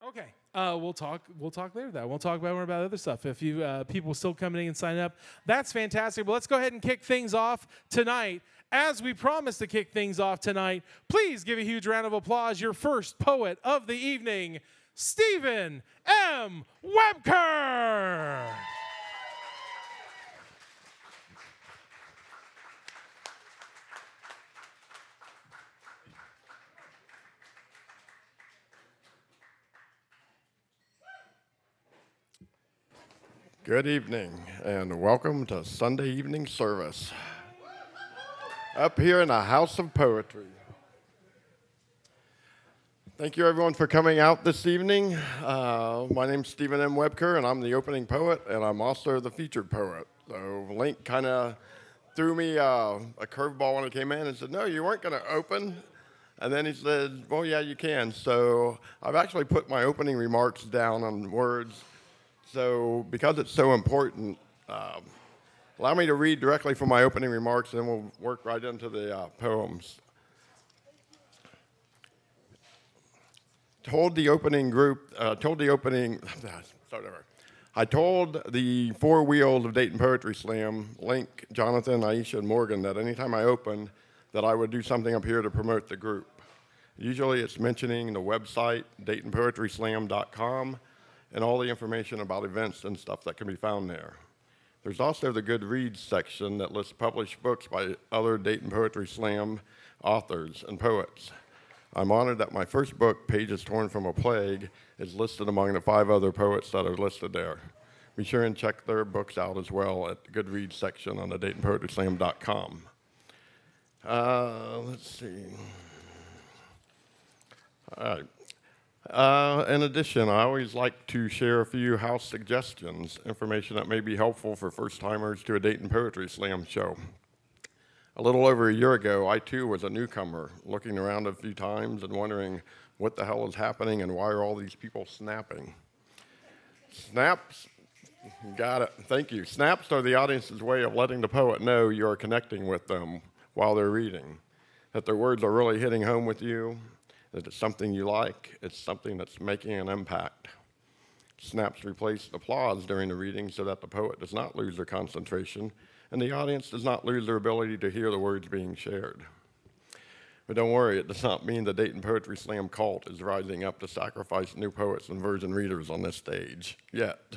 Okay. We'll talk later. We'll talk more about other stuff. If you people still coming in and signing up, that's fantastic. But let's go ahead and kick things off tonight. As we promised to kick things off tonight, please give a huge round of applause. Your first poet of the evening, Steven M Wuebker. Good evening, and welcome to Sunday evening service up here in the House of Poetry. Thank you, everyone, for coming out this evening. My name's Steven M Wuebker, and I'm the opening poet, and I'm also the featured poet. So Link kind of threw me a curveball when I came in and said, no, you weren't going to open. And then he said, well, yeah, you can. So I've actually put my opening remarks down on words. So because it's so important, allow me to read directly from my opening remarks, and then we'll work right into the poems. I told the four wheels of Dayton Poetry Slam, Link, Jonathan, Aisha, and Morgan, that anytime I opened, that I would do something up here to promote the group. Usually it's mentioning the website, DaytonPoetrySlam.com, and all the information about events and stuff that can be found there. There's also the Good Reads section that lists published books by other Dayton Poetry Slam authors and poets. I'm honored that my first book, Pages Torn from a Plague, is listed among the 5 other poets that are listed there. Be sure and check their books out as well at the Good Reads section on the DaytonPoetrySlam.com. Let's see. All right. In addition, I always like to share a few house suggestions, information that may be helpful for first-timers to a Dayton Poetry Slam show. A little over a year ago, I too was a newcomer, looking around a few times and wondering what the hell is happening and why are all these people snapping. Snaps, got it, thank you. Snaps are the audience's way of letting the poet know you are connecting with them while they're reading, that their words are really hitting home with you, that it's something you like, it's something that's making an impact. Snaps replace applause during the reading so that the poet does not lose their concentration and the audience does not lose their ability to hear the words being shared. But don't worry, it does not mean the Dayton Poetry Slam cult is rising up to sacrifice new poets and virgin readers on this stage, yet.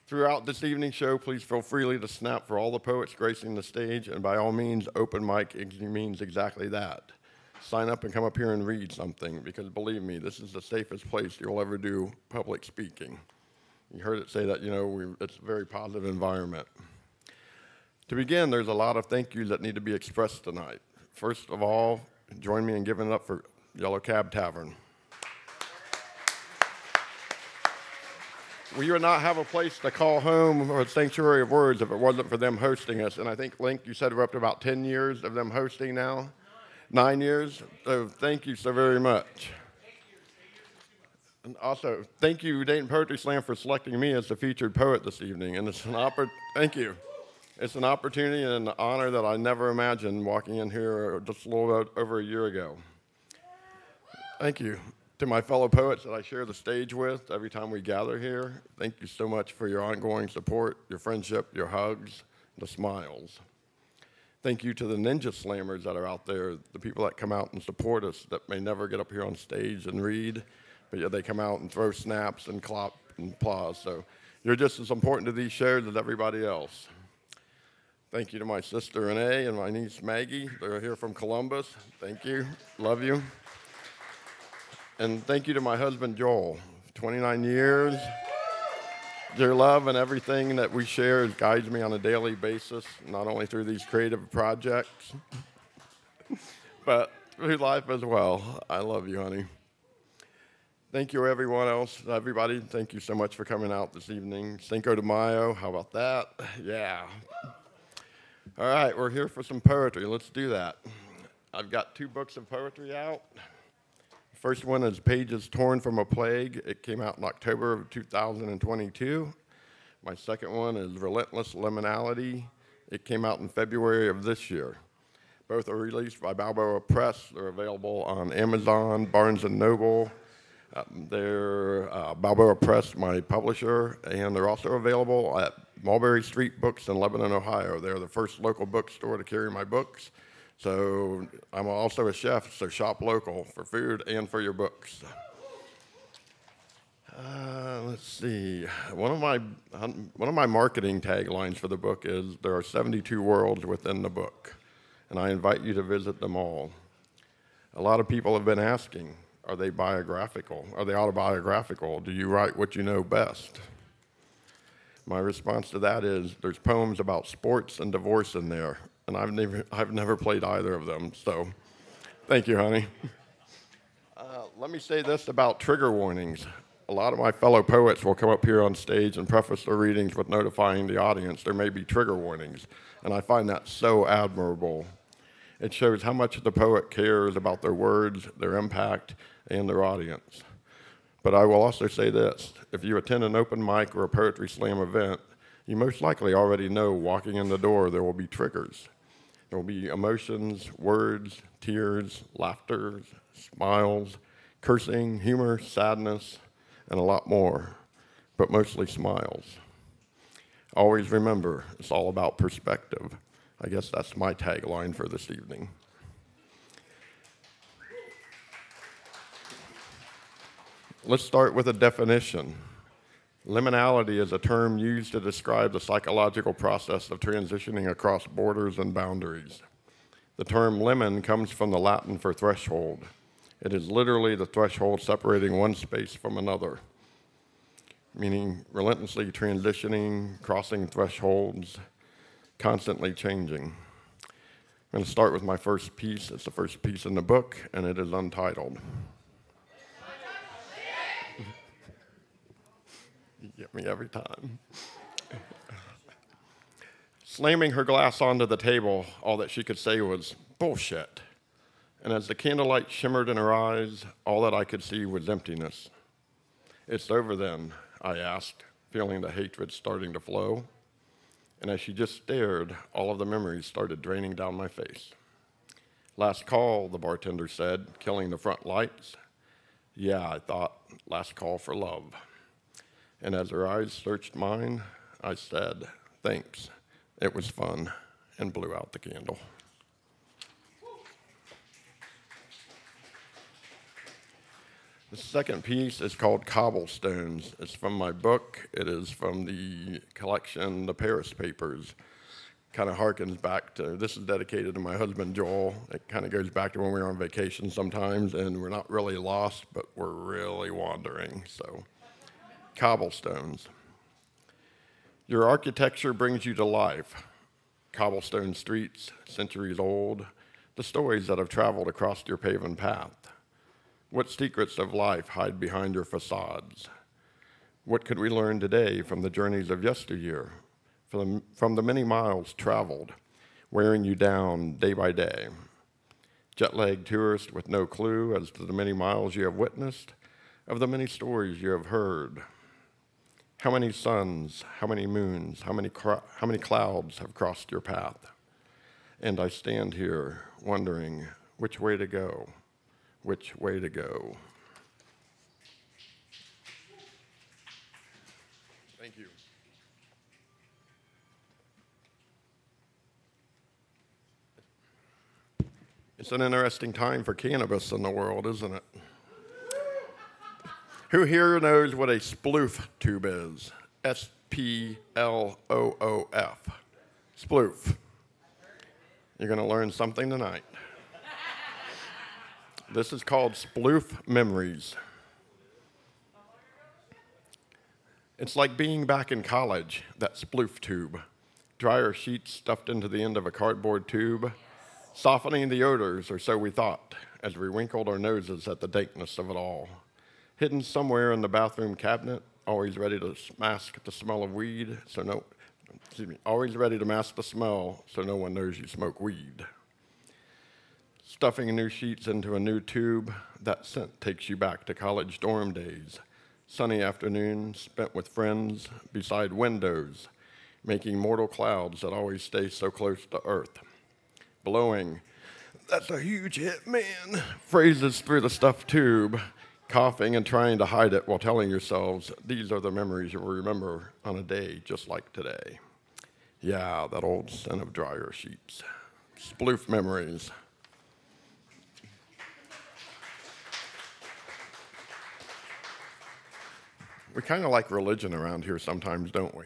Throughout this evening's show, please feel freely to snap for all the poets gracing the stage, and by all means, open mic means exactly that. Sign up and come up here and read something, because believe me, this is the safest place you'll ever do public speaking. You heard it say that, it's a very positive environment. To begin, there's a lot of thank yous that need to be expressed tonight. First of all, join me in giving it up for Yellow Cab Tavern. We would not have a place to call home or a sanctuary of words if it wasn't for them hosting us. And I think, Link, you said we're up to about 10 years of them hosting now? 9 years? So thank you so very much. And also, thank you, Dayton Poetry Slam, for selecting me as the featured poet this evening. And it's an thank you. It's an opportunity and an honor that I never imagined walking in here just a little bit over a year ago. Thank you to my fellow poets that I share the stage with every time we gather here. Thank you so much for your ongoing support, your friendship, your hugs, the smiles. Thank you to the Ninja Slammers that are out there, the people that come out and support us that may never get up here on stage and read, but yet they come out and throw snaps and clap and applause. So you're just as important to these shows as everybody else. Thank you to my sister Renee and my niece Maggie. They're here from Columbus. Thank you. Love you. And thank you to my husband Joel. 29 years. Your love and everything that we share guides me on a daily basis, not only through these creative projects, but through life as well. I love you, honey. Thank you, everyone else, everybody. Thank you so much for coming out this evening. Cinco de Mayo, how about that? Yeah. All right, we're here for some poetry. Let's do that. I've got 2 books of poetry out. First one is Pages Torn from a Plague. It came out in October of 2022. My second one is Relentless Liminality. It came out in February of this year. Both are released by Balboa Press. They're available on Amazon, Barnes & Noble, They're Balboa Press, my publisher, and they're also available at Mulberry Street Books in Lebanon, Ohio. They're the first local bookstore to carry my books. So I'm also a chef, so shop local for food and for your books. Let's see. One of my marketing taglines for the book is, there are 72 worlds within the book, and I invite you to visit them all. A lot of people have been asking, are they biographical? Are they autobiographical? Do you write what you know best? My response to that is, there's poems about sports and divorce in there, and I've never played either of them, so thank you, honey. Let me say this about trigger warnings. A lot of my fellow poets will come up here on stage and preface their readings with notifying the audience there may be trigger warnings, and I find that so admirable. It shows how much the poet cares about their words, their impact, and their audience. But I will also say this, if you attend an open mic or a poetry slam event, you most likely already know walking in the door there will be triggers. There will be emotions, words, tears, laughter, smiles, cursing, humor, sadness, and a lot more, but mostly smiles. Always remember, it's all about perspective. I guess that's my tagline for this evening. Let's start with a definition. Liminality is a term used to describe the psychological process of transitioning across borders and boundaries. The term limen comes from the Latin for threshold. It is literally the threshold separating one space from another, meaning relentlessly transitioning, crossing thresholds, constantly changing. I'm going to start with my first piece. It's the first piece in the book, and it is untitled. You get me every time. Slamming her glass onto the table, all that she could say was, "Bullshit." And as the candlelight shimmered in her eyes, all that I could see was emptiness. "It's over then?" I asked, feeling the hatred starting to flow. And as she just stared, all of the memories started draining down my face. "Last call," the bartender said, killing the front lights. "Yeah," I thought, "last call for love." And as her eyes searched mine, I said, "Thanks, it was fun," and blew out the candle. The second piece is called Cobblestones. It's from my book. It is from the collection, The Paris Papers. Kind of harkens back to, this is dedicated to my husband, Joel. It kind of goes back to when we were on vacation sometimes, and we're not really lost, but we're really wandering. So, cobblestones. Your architecture brings you to life. Cobblestone streets, centuries old, the stories that have traveled across your paven path. What secrets of life hide behind your facades? What could we learn today from the journeys of yesteryear, from the many miles traveled, wearing you down day by day? Jet-lagged tourist with no clue as to the many miles you have witnessed, of the many stories you have heard. How many suns, how many moons, how many clouds have crossed your path? And I stand here wondering which way to go. Which way to go? Thank you. It's an interesting time for cannabis in the world, isn't it? Who here knows what a sploof tube is? S-P-L-O-O-F. Sploof. You're going to learn something tonight. This is called Sploof Memories. It's like being back in college, that sploof tube. Dryer sheets stuffed into the end of a cardboard tube, softening the odors, or so we thought, as we wrinkled our noses at the dankness of it all. Hidden somewhere in the bathroom cabinet, always ready to mask the smell of weed, always ready to mask the smell so no one knows you smoke weed. Stuffing new sheets into a new tube, that scent takes you back to college dorm days. Sunny afternoons spent with friends beside windows, making mortal clouds that always stay so close to earth. Blowing, "That's a huge hit, man," phrases through the stuffed tube, coughing and trying to hide it while telling yourselves, these are the memories you will remember on a day just like today. Yeah, that old scent of dryer sheets. Sploof memories. We kind of like religion around here sometimes, don't we?